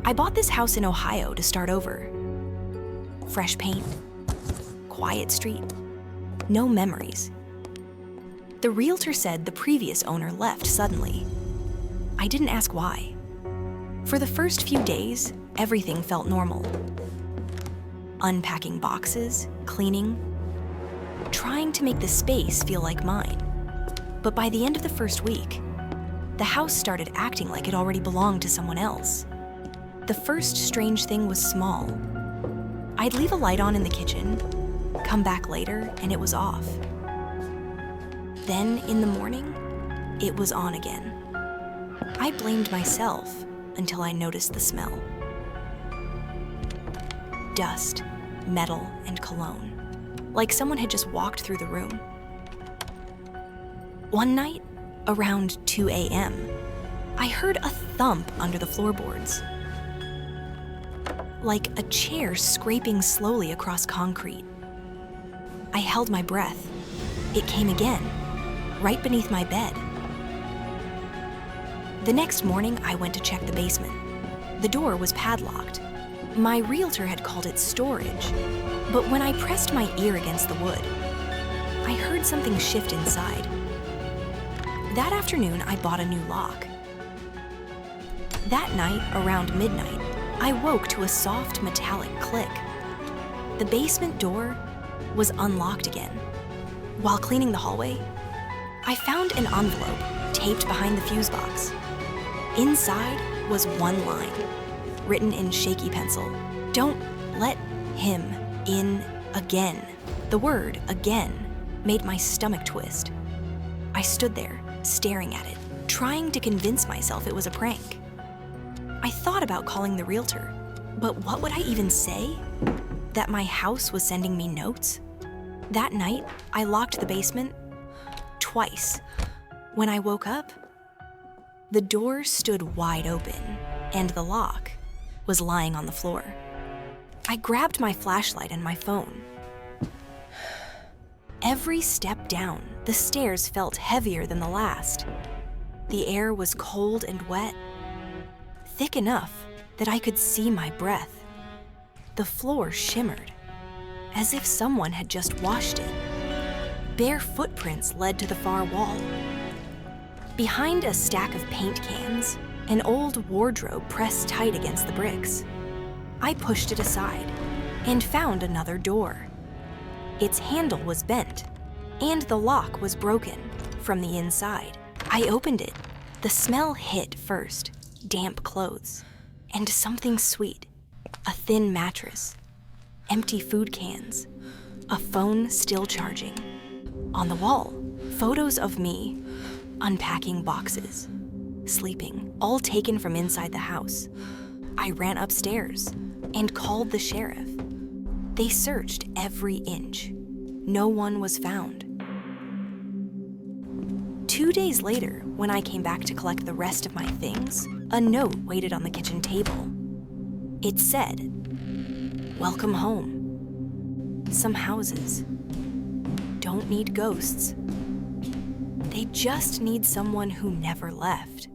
I bought this house in Ohio to start over. Fresh paint, quiet street, no memories. The realtor said the previous owner left suddenly. I didn't ask why. For the first few days, everything felt normal. Unpacking boxes, cleaning, trying to make the space feel like mine. But by the end of the first week, the house started acting like it already belonged to someone else. The first strange thing was small. I'd leave a light on in the kitchen, come back later, and it was off. Then, in the morning, it was on again. I blamed myself until I noticed the smell. Dust, metal, and cologne, like someone had just walked through the room. One night, around 2 a.m., I heard a thump under the floorboards, like a chair scraping slowly across concrete. I held my breath. It came again, right beneath my bed. The next morning, I went to check the basement. The door was padlocked. My realtor had called it storage, but when I pressed my ear against the wood, I heard something shift inside. That afternoon, I bought a new lock. That night, around midnight, I woke to a soft metallic click. The basement door was unlocked again. While cleaning the hallway, I found an envelope taped behind the fuse box. Inside was one line, written in shaky pencil. "Don't let him in again." The word "again" made my stomach twist. I stood there, staring at it, trying to convince myself it was a prank. I thought about calling the realtor, but what would I even say? That my house was sending me notes? That night, I locked the basement twice. When I woke up, the door stood wide open, and the lock was lying on the floor. I grabbed my flashlight and my phone. Every step down, the stairs felt heavier than the last. The air was cold and wet, thick enough that I could see my breath. The floor shimmered, as if someone had just washed it. Bare footprints led to the far wall. Behind a stack of paint cans, an old wardrobe pressed tight against the bricks. I pushed it aside and found another door. Its handle was bent, and the lock was broken from the inside. I opened it. The smell hit first, damp clothes, and something sweet, a thin mattress, empty food cans, a phone still charging. On the wall, photos of me unpacking boxes, sleeping, all taken from inside the house. I ran upstairs and called the sheriff. They searched every inch. No one was found. 2 days later, when I came back to collect the rest of my things, a note waited on the kitchen table. It said, "Welcome home. Some houses don't need ghosts. They just need someone who never left."